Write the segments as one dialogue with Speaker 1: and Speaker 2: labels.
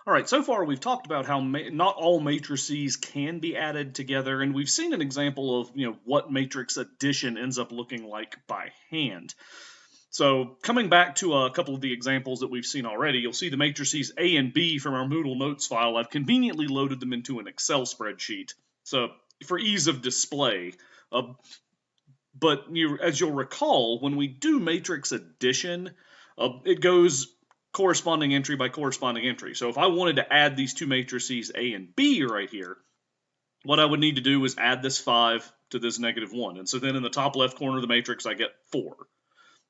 Speaker 1: All right, so far we've talked about how not all matrices can be added together, and we've seen an example of what matrix addition ends up looking like by hand. So coming back to a couple of the examples that we've seen already, you'll see the matrices A and B from our Moodle Notes file. I've conveniently loaded them into an Excel spreadsheet, so for ease of display. But as you'll recall, when we do matrix addition, it goes corresponding entry by corresponding entry. So if I wanted to add these two matrices A and B right here, what I would need to do is add this 5 to this -1. And so then in the top left corner of the matrix, I get 4.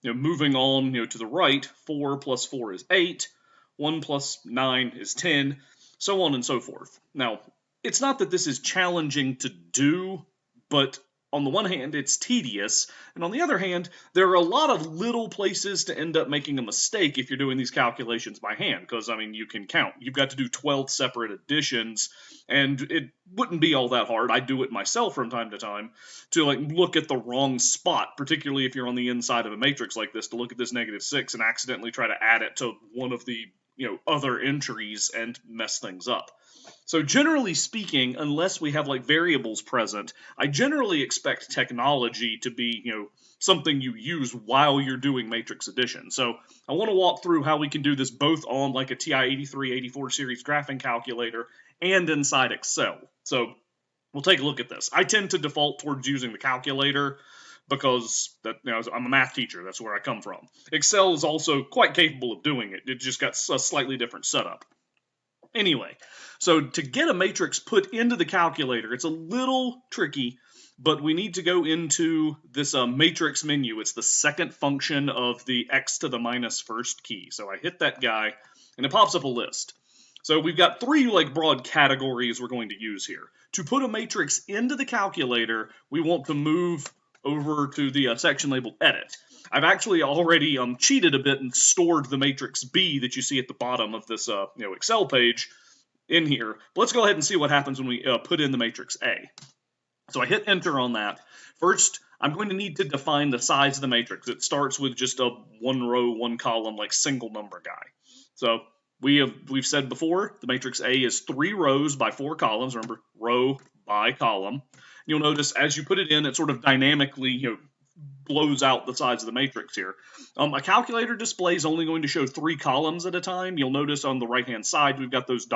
Speaker 1: Moving on to the right, 4 plus 4 is 8, 1 plus 9 is 10, so on and so forth. Now, it's not that this is challenging to do, but on the one hand, it's tedious, and on the other hand, there are a lot of little places to end up making a mistake if you're doing these calculations by hand, because, I mean, you can count. You've got to do 12 separate additions, and it wouldn't be all that hard. I do it myself from time to time to, look at the wrong spot, particularly if you're on the inside of a matrix like this, to look at this -6 and accidentally try to add it to one of the, other entries and mess things up. So generally speaking, unless we have variables present, I generally expect technology to be, something you use while you're doing matrix addition. So I want to walk through how we can do this both on a TI-83, 84 series graphing calculator and inside Excel. So we'll take a look at this. I tend to default towards using the calculator because I'm a math teacher. That's where I come from. Excel is also quite capable of doing it. It just got a slightly different setup. Anyway, so to get a matrix put into the calculator, it's a little tricky, but we need to go into this matrix menu. It's the second function of the x to the -1st key. So I hit that guy, and it pops up a list. So we've got 3 broad categories we're going to use here. To put a matrix into the calculator, we want to move over to the section labeled Edit. I've actually already cheated a bit and stored the matrix B that you see at the bottom of this Excel page in here. But let's go ahead and see what happens when we put in the matrix A. So I hit enter on that. First, I'm going to need to define the size of the matrix. It starts with just a 1 row, 1 column, single number guy. So we've said before, the matrix A is 3 rows by 4 columns. Remember, row by column. You'll notice as you put it in, it sort of dynamically, blows out the size of the matrix here. A calculator display is only going to show 3 columns at a time. You'll notice on the right-hand side, we've got those ...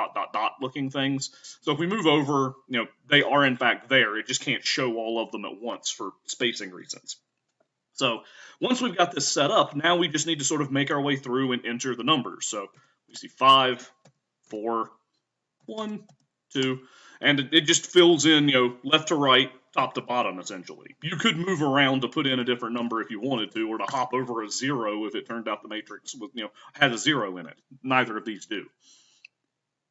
Speaker 1: looking things. So if we move over, they are in fact there. It just can't show all of them at once for spacing reasons. So once we've got this set up, now we just need to sort of make our way through and enter the numbers. So we see 5, 4, 1, 2, and it just fills in, left to right, top to bottom, essentially. You could move around to put in a different number if you wanted to, or to hop over a 0 if it turned out the matrix was, had a 0 in it. Neither of these do.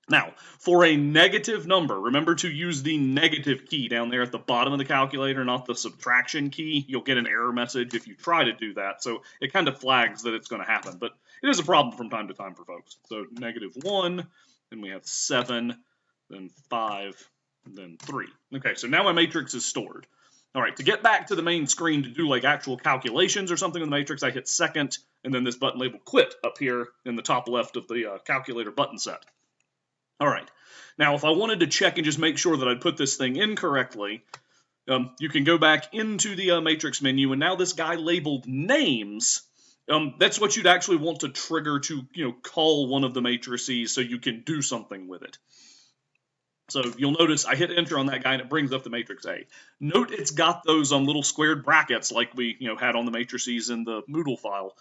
Speaker 1: Now, for a negative number, remember to use the negative key down there at the bottom of the calculator, not the subtraction key. You'll get an error message if you try to do that, so it kind of flags that it's going to happen, but it is a problem from time to time for folks. So -1, then we have 7, then 5, and then 3. Okay, so now my matrix is stored. All right, to get back to the main screen to do actual calculations or something in the matrix, I hit second, and then this button labeled quit up here in the top left of the calculator button set. All right, now if I wanted to check and just make sure that I'd put this thing in correctly, you can go back into the matrix menu, and now this guy labeled names, that's what you'd actually want to trigger to call one of the matrices so you can do something with it. So you'll notice I hit enter on that guy and it brings up the matrix A. Note it's got those little squared brackets like we had on the matrices in the Moodle file.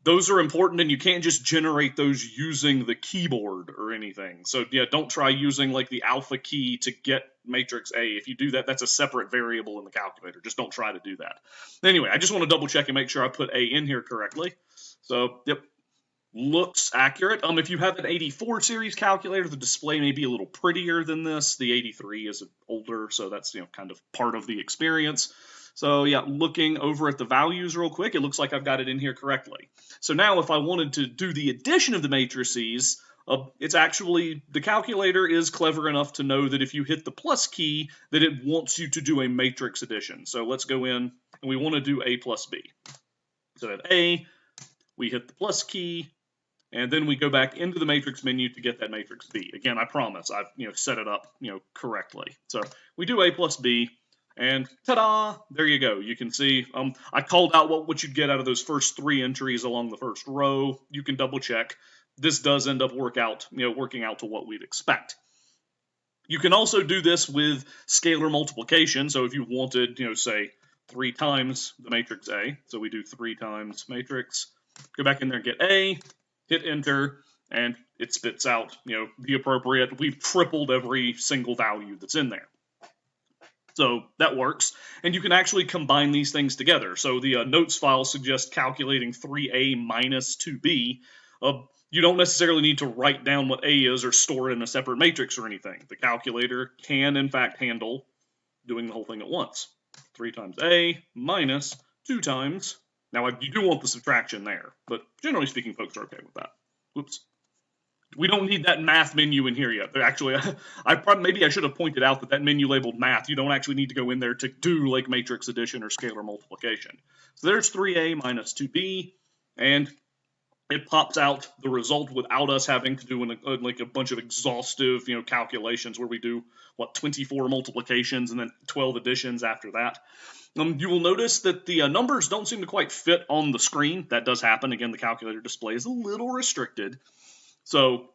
Speaker 1: Those are important, and you can't just generate those using the keyboard or anything. So yeah, don't try using the alpha key to get matrix A. If you do that, that's a separate variable in the calculator. Just don't try to do that. Anyway, I just want to double check and make sure I put A in here correctly. So yep. Looks accurate. If you have an 84 series calculator, the display may be a little prettier than this. The 83 is older, so that's kind of part of the experience. So yeah, looking over at the values real quick, it looks like I've got it in here correctly. So now if I wanted to do the addition of the matrices, it's actually, the calculator is clever enough to know that if you hit the plus key, that it wants you to do a matrix addition. So let's go in, and we want to do A plus B. So at A, we hit the plus key, and then we go back into the matrix menu to get that matrix B. Again, I promise I've set it up correctly. So we do A plus B, and ta-da! There you go. You can see I called out what you'd get out of those first 3 entries along the first row. You can double check. This does end up working out to what we'd expect. You can also do this with scalar multiplication. So if you wanted, say 3 times the matrix A, so we do 3 times matrix, go back in there and get A, hit enter, and it spits out, the appropriate. We've tripled every single value that's in there. So that works, and you can actually combine these things together. So the notes file suggests calculating 3A minus 2B. You don't necessarily need to write down what A is or store it in a separate matrix or anything. The calculator can, in fact, handle doing the whole thing at once. 3 times A minus 2 times. Now, you do want the subtraction there, but generally speaking, folks are okay with that. Whoops. We don't need that math menu in here yet. Actually, maybe I should have pointed out that menu labeled math, you don't actually need to go in there to do like matrix addition or scalar multiplication. So there's 3A minus 2B, and it pops out the result without us having to do a bunch of exhaustive, calculations where we do 24 multiplications and then 12 additions after that. You will notice that the numbers don't seem to quite fit on the screen. That does happen. Again, the calculator display is a little restricted. So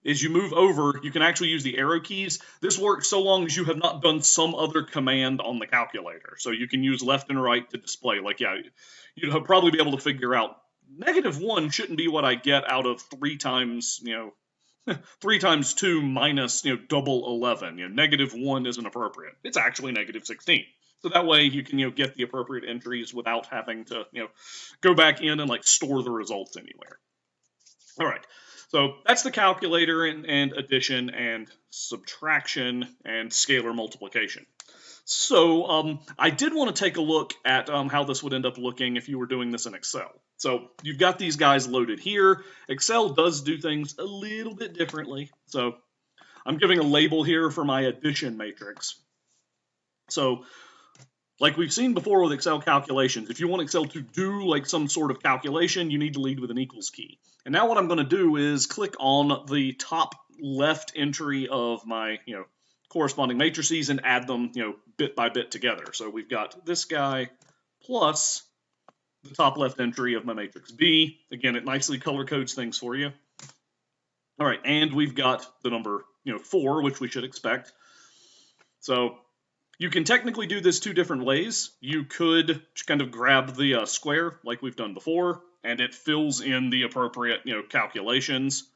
Speaker 1: as you move over, you can actually use the arrow keys. This works so long as you have not done some other command on the calculator. So you can use left and right to display. You'd probably be able to figure out -1 shouldn't be what I get out of 3 times, 3 times 2 minus, double 11. -1 isn't appropriate. It's actually -16. So that way you can, get the appropriate entries without having to, go back in and store the results anywhere. All right. So that's the calculator and addition and subtraction and scalar multiplication. So I did want to take a look at how this would end up looking if you were doing this in Excel. So you've got these guys loaded here. Excel does do things a little bit differently. So I'm giving a label here for my addition matrix. So like we've seen before with Excel calculations, if you want Excel to do some sort of calculation, you need to lead with an equals key. And now what I'm going to do is click on the top left entry of my corresponding matrices and add them bit by bit together. So we've got this guy plus the top left entry of my matrix B. Again, it nicely color codes things for you. All right, and we've got the number 4, which we should expect. So you can technically do this 2 different ways. You could kind of grab the square like we've done before, and it fills in the appropriate calculations.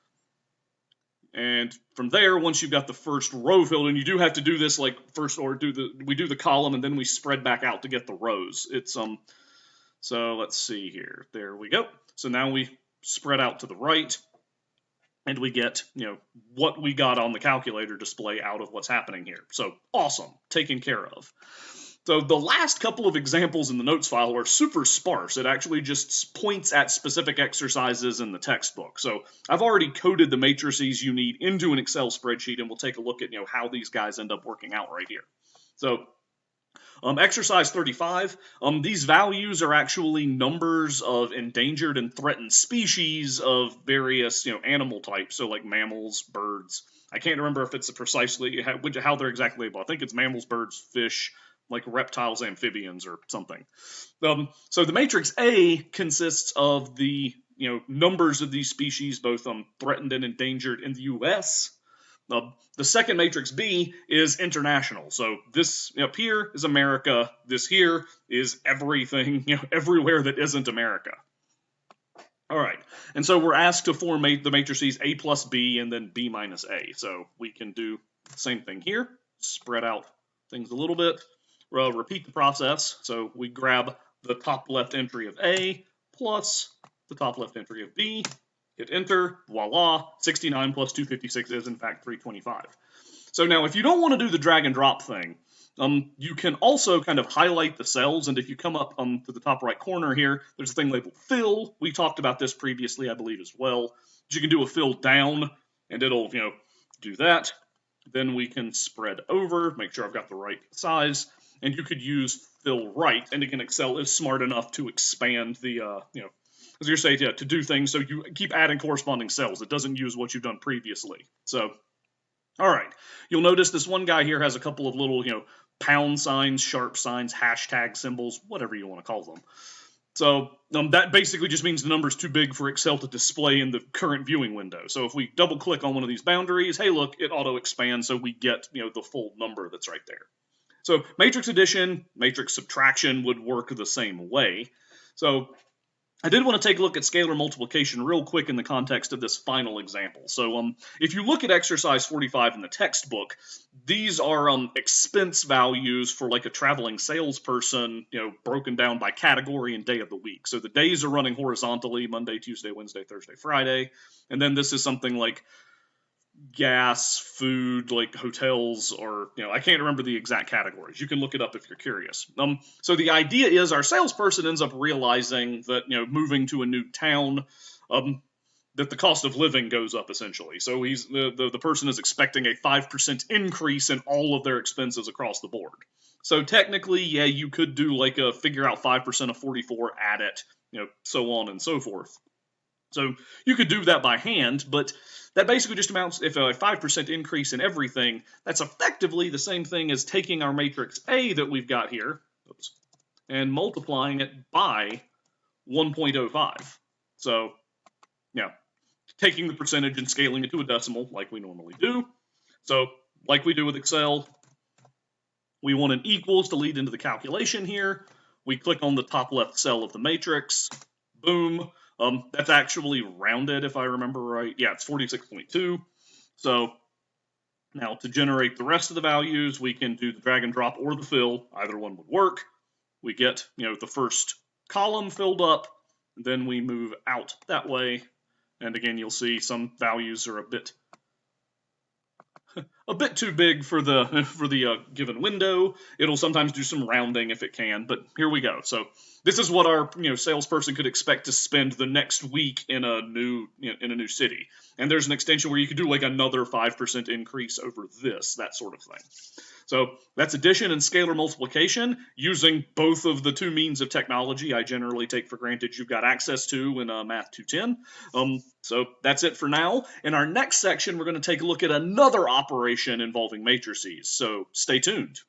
Speaker 1: And from there, once you've got the first row filled in, you do have to do this first, or we do the column and then we spread back out to get the rows. It's so let's see here. There we go. So now we spread out to the right, and we get what we got on the calculator display out of what's happening here. So awesome, taken care of. So the last couple of examples in the notes file are super sparse. It actually just points at specific exercises in the textbook. So I've already coded the matrices you need into an Excel spreadsheet, and we'll take a look at how these guys end up working out right here. So exercise 35, these values are actually numbers of endangered and threatened species of various animal types, so like mammals, birds. I can't remember if it's precisely how they're exactly labeled. I think it's mammals, birds, fish, like reptiles, amphibians, or something. So the matrix A consists of the numbers of these species, both threatened and endangered in the U.S. The second matrix B is international. So this up here is America. This here is everything, everywhere that isn't America. All right. And so we're asked to form the matrices A plus B and then B minus A. So we can do the same thing here. Spread out things a little bit. Repeat the process. So we grab the top left entry of A plus the top left entry of B. Hit enter, voila, 69 plus 256 is in fact 325. So now if you don't want to do the drag and drop thing, you can also kind of highlight the cells, and if you come up to the top right corner here, there's a thing labeled fill. We talked about this previously, I believe, as well. But you can do a fill down, and it'll, do that. Then we can spread over, make sure I've got the right size, and you could use fill right, and again, Excel is smart enough to expand the, as you say, to do things, so you keep adding corresponding cells. It doesn't use what you've done previously. So, all right, you'll notice this one guy here has a couple of little, pound signs, sharp signs, hashtag symbols, whatever you want to call them. So that basically just means the number's too big for Excel to display in the current viewing window. So if we double click on one of these boundaries, hey look, it auto expands, so we get the full number that's right there. So matrix addition, matrix subtraction would work the same way. So I did want to take a look at scalar multiplication real quick in the context of this final example. So if you look at exercise 45 in the textbook, these are expense values for like a traveling salesperson, broken down by category and day of the week. So the days are running horizontally, Monday, Tuesday, Wednesday, Thursday, Friday. And then this is something like gas, food, like hotels, or I can't remember the exact categories. You can look it up if you're curious. So the idea is our salesperson ends up realizing that moving to a new town, that the cost of living goes up essentially. So he's the person is expecting a 5% increase in all of their expenses across the board. So technically, yeah, you could do like a figure out 5% of 44, add it, so on and so forth. So you could do that by hand, but that basically just amounts, if a 5% increase in everything, that's effectively the same thing as taking our matrix A that we've got here, and multiplying it by 1.05. So, taking the percentage and scaling it to a decimal like we normally do. So, like we do with Excel, we want an equals to lead into the calculation here. We click on the top left cell of the matrix. Boom. That's actually rounded, if I remember right. Yeah, it's 46.2. So now to generate the rest of the values, we can do the drag and drop or the fill. Either one would work. We get, the first column filled up. Then we move out that way. And again, you'll see some values are a bit too big for the given window. It'll sometimes do some rounding if it can, but here we go. So this is what our salesperson could expect to spend the next week in a new city. And there's an extension where you could do like another 5% increase over this, that sort of thing. So that's addition and scalar multiplication using both of the two means of technology I generally take for granted you've got access to in Math 210. So that's it for now. In our next section, we're going to take a look at another operation involving matrices. So stay tuned.